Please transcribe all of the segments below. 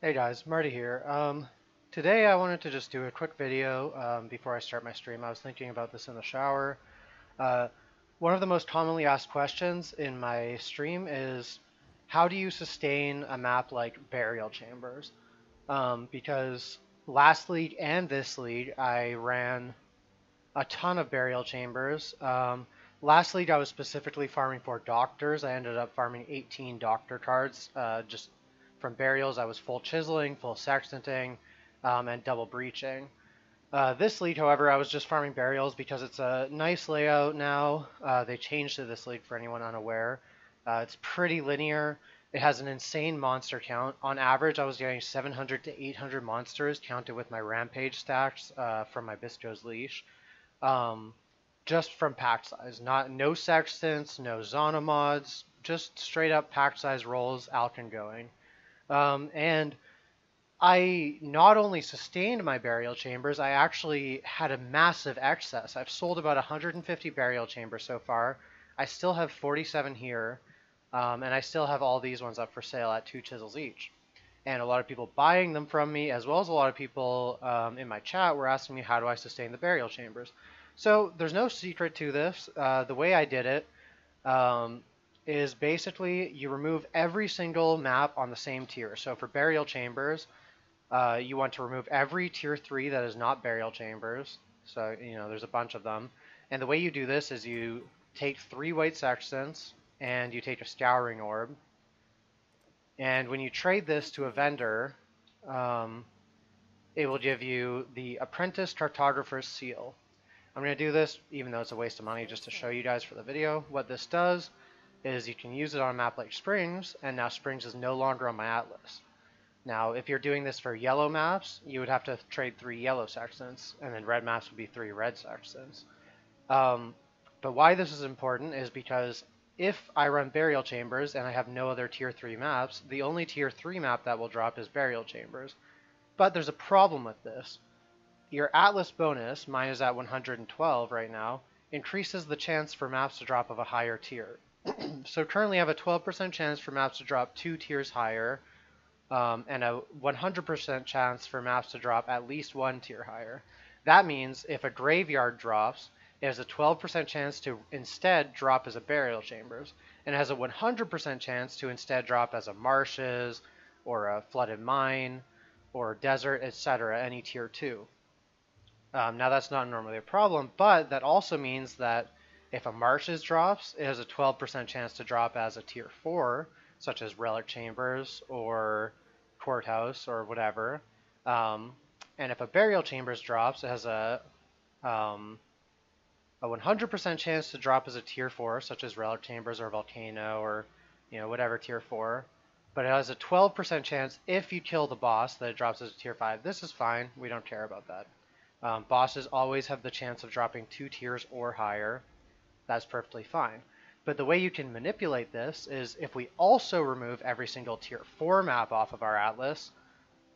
Hey guys, Marty here. Today I wanted to just do a quick video before I start my stream. I was thinking about this in the shower. Uh, One of the most commonly asked questions in my stream is, how do you sustain a map like Burial Chambers? Because last league and this league I ran a ton of Burial Chambers. Last league I was specifically farming for doctors. I ended up farming 18 doctor cards just from burials. I was full chiseling, full sextanting, and double breaching. This league, however, I was just farming burials because it's a nice layout now. They changed to this league for anyone unaware. It's pretty linear. It has an insane monster count. On average, I was getting 700 to 800 monsters counted with my rampage stacks from my Bisco's Leash. Um, just from pack size, no sextants, no Zona mods, just straight up pack size rolls, Alkin going. And I not only sustained my burial chambers, I actually had a massive excess. I've sold about 150 burial chambers so far. I still have 47 here, and I still have all these ones up for sale at 2 chisels each. And a lot of people buying them from me, as well as a lot of people in my chat were asking me, how do I sustain the burial chambers? So there's no secret to this. The way I did it is basically you remove every single map on the same tier. So for burial chambers, you want to remove every tier 3 that is not burial chambers. So, there's a bunch of them. And the way you do this is you take 3 white sextants and you take a scouring orb. And when you trade this to a vendor, it will give you the Apprentice Cartographer's Seal. I'm going to do this, even though it's a waste of money, just to show you guys for the video. What this does is you can use it on a map like Springs, and now Springs is no longer on my atlas. Now, if you're doing this for yellow maps, you would have to trade 3 yellow sextants, and then red maps would be 3 red sextants. But why this is important is because if I run Burial Chambers and I have no other tier 3 maps, the only tier 3 map that will drop is Burial Chambers. But there's a problem with this. Your Atlas bonus, mine is at 112 right now, increases the chance for maps to drop of a higher tier. So currently I have a 12% chance for maps to drop 2 tiers higher, and a 100% chance for maps to drop at least 1 tier higher. That means if a Graveyard drops, it has a 12% chance to instead drop as a Burial Chambers, and it has a 100% chance to instead drop as a Marshes, or a Flooded Mine, or Desert, etc., any tier 2. Now that's not normally a problem, but that also means that if a Marshes drops, it has a 12% chance to drop as a tier 4, such as Relic Chambers or Courthouse or whatever. And if a Burial Chambers drops, it has a 100% chance to drop as a tier 4, such as Relic Chambers or Volcano or whatever tier 4. But it has a 12% chance if you kill the boss that it drops as a tier 5. This is fine. We don't care about that. Bosses always have the chance of dropping 2 tiers or higher. That's perfectly fine. But the way you can manipulate this is if we also remove every single tier 4 map off of our atlas,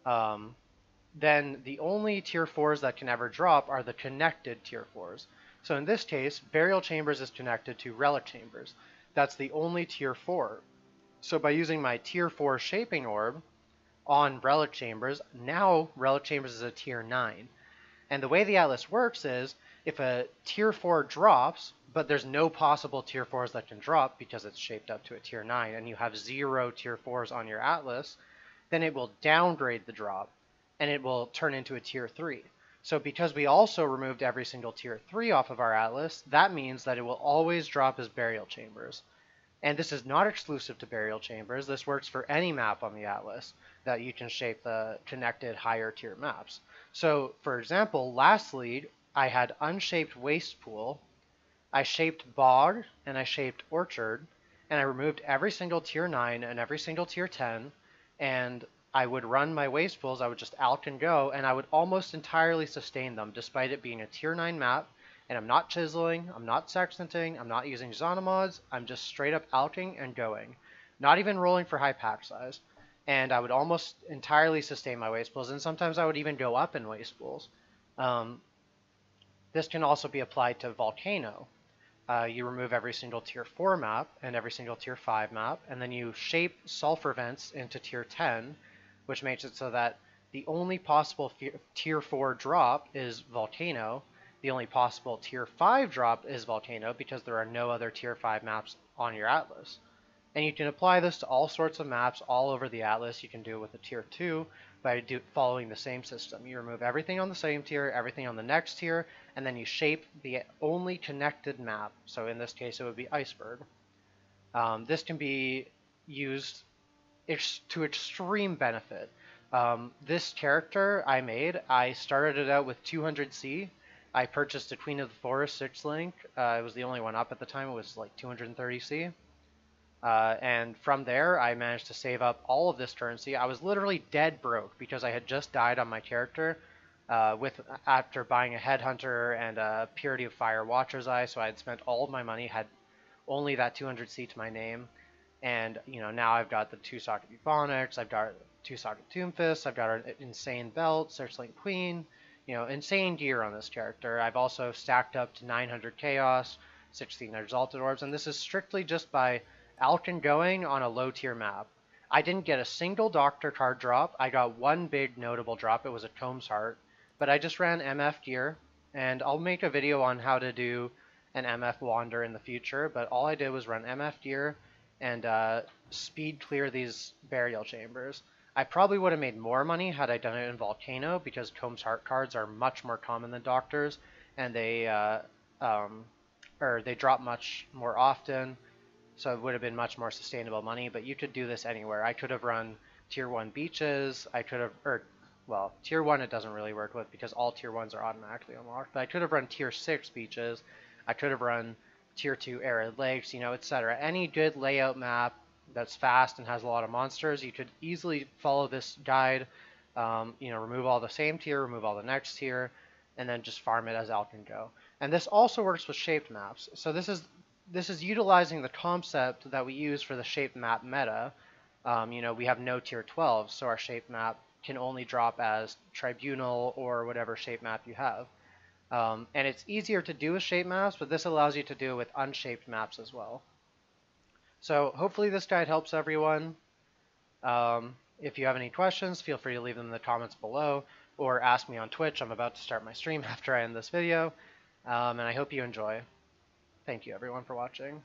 then the only tier 4s that can ever drop are the connected tier 4s. So in this case, Burial Chambers is connected to Relic Chambers. That's the only tier 4. So by using my tier 4 Shaping Orb on Relic Chambers, now Relic Chambers is a tier 9. And the way the atlas works is, if a tier 4 drops, but there's no possible tier 4s that can drop because it's shaped up to a tier 9, and you have 0 tier 4s on your atlas, then it will downgrade the drop, and it will turn into a tier 3. So because we also removed every single tier 3 off of our atlas, that means that it will always drop as Burial Chambers. And this is not exclusive to Burial Chambers. This works for any map on the atlas that you can shape the connected higher tier maps. So, for example, last league, I had Unshaped Waste Pool, I shaped Bog, and I shaped Orchard, and I removed every single tier 9 and every single tier 10, and I would run my Waste Pools, I would just alch and go, and I would almost entirely sustain them, despite it being a tier 9 map, and I'm not chiseling, I'm not sextanting, I'm not using Zona mods, I'm just straight up alching and going. Not even rolling for high pack size. And I would almost entirely sustain my waste pools, and sometimes I would even go up in waste pools. This can also be applied to Volcano. You remove every single tier 4 map and every single tier 5 map, and then you shape sulfur vents into tier 10, which makes it so that the only possible tier 4 drop is Volcano. The only possible tier 5 drop is Volcano because there are no other tier 5 maps on your atlas. And you can apply this to all sorts of maps all over the atlas. You can do it with a tier 2 by following the same system. You remove everything on the same tier, everything on the next tier, and then you shape the only connected map. So in this case, it would be Iceberg. This can be used to extreme benefit. This character I made, I started it out with 200C. I purchased a Queen of the Forest 6-link. It was the only one up at the time. It was like 230C. And from there, I managed to save up all of this currency. I was literally dead broke because I had just died on my character after buying a Headhunter and a Purity of Fire Watcher's Eye. So I had spent all of my money, had only that 200C to my name. And now I've got the 2-socket Ebonics, I've got 2-socket Tombfist, I've got an insane belt, Searchlight Queen, insane gear on this character. I've also stacked up to 900 Chaos, 16 Exalted Orbs, and this is strictly just by Alkin going on a low tier map. I didn't get a single Doctor card drop. I got one big notable drop. It was a Combs Heart, but I just ran MF gear, and I'll make a video on how to do an MF Wander in the future, but all I did was run MF gear and speed clear these burial chambers. I probably would have made more money had I done it in Volcano because Combs Heart cards are much more common than Doctors, and they drop much more often, so it would have been much more sustainable money. But you could do this anywhere. I could have run tier 1 beaches. I could have, well, tier 1 it doesn't really work with because all tier 1s are automatically unlocked. But I could have run tier 6 beaches. I could have run tier 2 arid lakes, etc. Any good layout map that's fast and has a lot of monsters, you could easily follow this guide. Remove all the same tier, remove all the next tier, and then just farm it as Alkin go. And this also works with shaped maps. So this is utilizing the concept that we use for the shaped map meta. We have no tier 12, so our shaped map can only drop as Tribunal or whatever shaped map you have. And it's easier to do with shaped maps, but this allows you to do it with unshaped maps as well. So hopefully this guide helps everyone. If you have any questions, feel free to leave them in the comments below or ask me on Twitch. I'm about to start my stream after I end this video, and I hope you enjoy. Thank you everyone for watching.